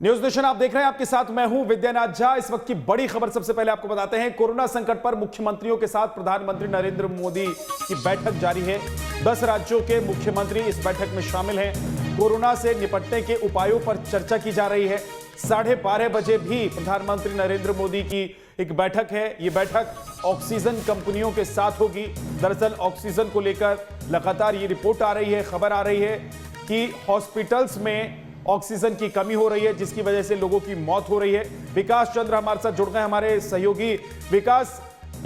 News nation आप देख रहे हैं, आपके साथ मैं हूं विद्यानाथ झा। इस वक्त की बड़ी खबर सबसे पहले आपको बताते हैं। कोरोना संकट पर मुख्यमंत्रियों के साथ प्रधानमंत्री नरेंद्र मोदी की बैठक जारी है। 10 राज्यों के मुख्यमंत्री इस बैठक में शामिल हैं। कोरोना से निपटने के उपायों पर चर्चा की जा रही है। 12:30 बजे भी प्रधानमंत्री नरेंद्र मोदी की एक बैठक है। ये बैठक ऑक्सीजन कंपनियों के साथ होगी। दरअसल ऑक्सीजन को लेकर लगातार ये रिपोर्ट आ रही है, खबर आ रही है कि हॉस्पिटल्स में ऑक्सीजन की कमी हो रही है, जिसकी वजह से लोगों की मौत हो रही है। विकास चंद्र हमारे साथ जुड़ गए, हमारे सहयोगी। विकास,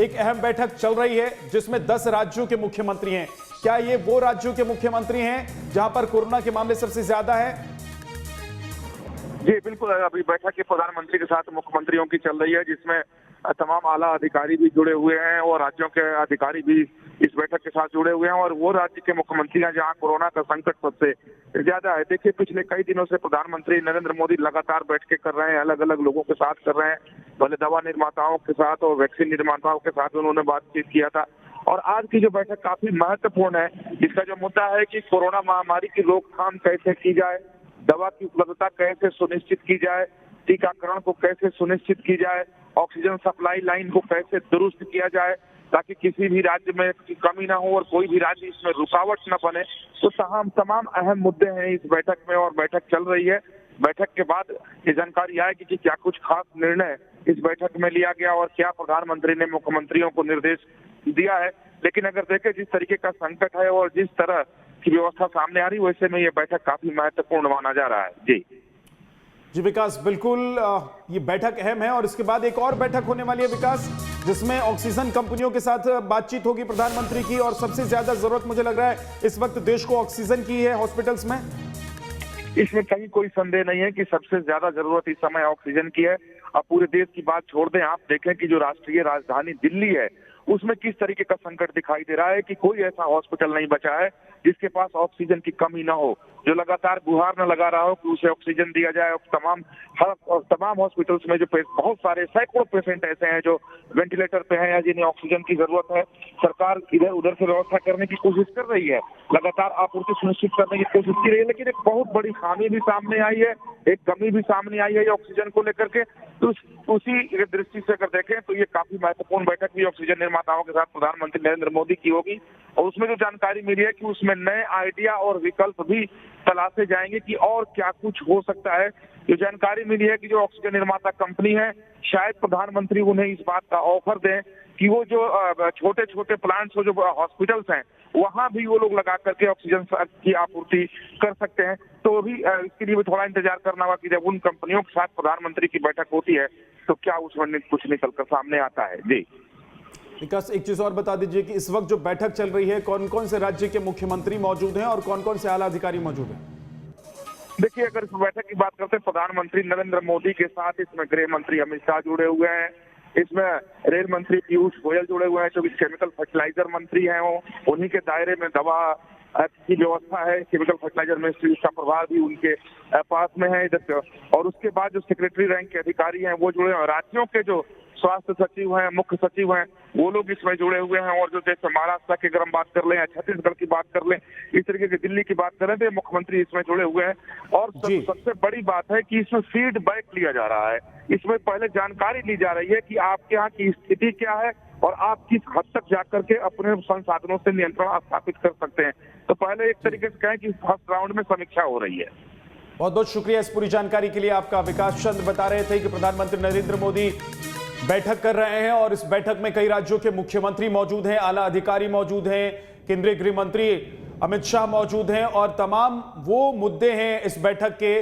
एक अहम बैठक चल रही है जिसमें 10 राज्यों के मुख्यमंत्री हैं। क्या ये वो राज्यों के मुख्यमंत्री हैं जहां पर कोरोना के मामले सबसे ज्यादा है? जी बिल्कुल, अभी बैठक के प्रधानमंत्री के साथ मुख्यमंत्रियों की चल रही है, जिसमें तमाम आला अधिकारी भी जुड़े हुए हैं और राज्यों के अधिकारी भी इस बैठक के साथ जुड़े हुए हैं। और वो राज्य के मुख्यमंत्री हैं जहां कोरोना का संकट सबसे ज्यादा है। देखिए, पिछले कई दिनों से प्रधानमंत्री नरेंद्र मोदी लगातार बैठकें कर रहे हैं, अलग अलग लोगों के साथ कर रहे हैं। भले दवा निर्माताओं के साथ और वैक्सीन निर्माताओं के साथ उन्होंने बातचीत किया था। और आज की जो बैठक काफी महत्वपूर्ण है। इसका जो मुद्दा है कि कोरोना महामारी की रोकथाम कैसे की जाए, दवा की उपलब्धता कैसे सुनिश्चित की जाए, टीकाकरण को कैसे सुनिश्चित की जाए, ऑक्सीजन सप्लाई लाइन को कैसे दुरुस्त किया जाए ताकि किसी भी राज्य में कमी ना हो और कोई भी राज्य इसमें रुकावट न बने। तो तमाम अहम मुद्दे हैं इस बैठक में और बैठक चल रही है। बैठक के बाद ये जानकारी आएगी कि क्या कुछ खास निर्णय इस बैठक में लिया गया और क्या प्रधानमंत्री ने मुख्यमंत्रियों को निर्देश दिया है। लेकिन अगर देखें जिस तरीके का संकट है और जिस तरह की व्यवस्था सामने आ रही है, वैसे में ये बैठक काफी महत्वपूर्ण माना जा रहा है। जी विकास, बिल्कुल ये बैठक अहम है और इसके बाद एक और बैठक होने वाली है विकास, जिसमें ऑक्सीजन कंपनियों के साथ बातचीत होगी प्रधानमंत्री की। और सबसे ज्यादा जरूरत मुझे लग रहा है इस वक्त देश को ऑक्सीजन की है हॉस्पिटल्स में। इसमें कहीं कोई संदेह नहीं है कि सबसे ज्यादा जरूरत इस समय ऑक्सीजन की है। अब पूरे देश की बात छोड़ दें, आप देखें कि जो राष्ट्रीय राजधानी दिल्ली है उसमें किस तरीके का संकट दिखाई दे रहा है कि कोई ऐसा हॉस्पिटल नहीं बचा है जिसके पास ऑक्सीजन की कमी ना हो, जो लगातार गुहार न लगा रहा हो कि उसे ऑक्सीजन दिया जाए। तमाम हॉस्पिटल्स में जो बहुत सारे सैकड़ों पेशेंट ऐसे हैं जो वेंटिलेटर पे हैं या जिन्हें ऑक्सीजन की जरूरत है। सरकार इधर उधर से व्यवस्था करने की कोशिश कर रही है, लगातार आपूर्ति सुनिश्चित करने की कोशिश की रही है, लेकिन एक बहुत बड़ी खामी भी सामने आई है, एक कमी भी सामने आई है ऑक्सीजन को लेकर के। तो उसी दृष्टि से अगर देखें तो ये काफी महत्वपूर्ण बैठक भी ऑक्सीजन निर्माताओं के साथ प्रधानमंत्री नरेंद्र मोदी की होगी। और उसमें जो जानकारी मिली है कि उसमें नए आइडिया और विकल्प भी तलाशे जाएंगे कि और क्या कुछ हो सकता है। जो जानकारी मिली है कि जो ऑक्सीजन निर्माता कंपनी है, शायद प्रधानमंत्री उन्हें इस बात का ऑफर दें कि वो जो छोटे छोटे प्लांट्स हो, जो हॉस्पिटल्स हैं, वहां भी वो लोग लगा करके ऑक्सीजन की आपूर्ति कर सकते हैं। तो भी इसके लिए भी थोड़ा इंतजार करना होगा कि जब उन कंपनियों के साथ प्रधानमंत्री की बैठक होती है तो क्या उसमें कुछ निकल कर सामने आता है। जी विकास, एक चीज और बता दीजिए कि इस वक्त जो बैठक चल रही है, कौन कौन से राज्य के मुख्यमंत्री मौजूद हैं और कौन कौन से आला अधिकारी मौजूद हैं? देखिए, अगर इस बैठक की बात करते हैं, प्रधानमंत्री नरेंद्र मोदी के साथ इसमें गृह मंत्री अमित शाह जुड़े हुए हैं, इसमें रेल मंत्री पीयूष गोयल जुड़े हुए हैं, जो कि केमिकल फर्टिलाइजर मंत्री हैं, वो उन्हीं के दायरे में दवा की व्यवस्था है। केमिकल फर्टिलाइजर मिनिस्ट्री का प्रभार भी उनके पास में है इधर से। और उसके बाद जो सेक्रेटरी रैंक के अधिकारी हैं वो जुड़े हैं। राज्यों के जो स्वास्थ्य सचिव हैं, मुख्य सचिव हैं, वो लोग इसमें जुड़े हुए हैं। और जो जैसे महाराष्ट्र की अगर हम बात कर लें या छत्तीसगढ़ की बात कर लें, इस तरीके की दिल्ली की बात करें तो मुख्यमंत्री इसमें जुड़े हुए हैं। और सबसे बड़ी बात है कि इसमें फीडबैक लिया जा रहा है। इसमें पहले जानकारी ली जा रही है कि आपके यहाँ की स्थिति क्या है और आप किस हद तक जाकर के अपने संसाधनों से नियंत्रण स्थापित कर सकते हैं। तो पहले एक तरीके से कहें कि फर्स्ट राउंड में समीक्षा हो रही है। बहुत बहुत शुक्रिया इस पूरी जानकारी के लिए आपका। विकास चंद्र बता रहे थे कि प्रधानमंत्री नरेंद्र मोदी बैठक कर रहे हैं और इस बैठक में कई राज्यों के मुख्यमंत्री मौजूद हैं, आला अधिकारी मौजूद हैं, केंद्रीय गृह मंत्री अमित शाह मौजूद हैं और तमाम वो मुद्दे हैं इस बैठक के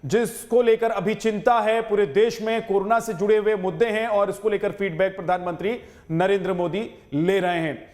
जिसको लेकर अभी चिंता है पूरे देश में। कोरोना से जुड़े हुए मुद्दे हैं और इसको लेकर फीडबैक प्रधानमंत्री नरेंद्र मोदी ले रहे हैं।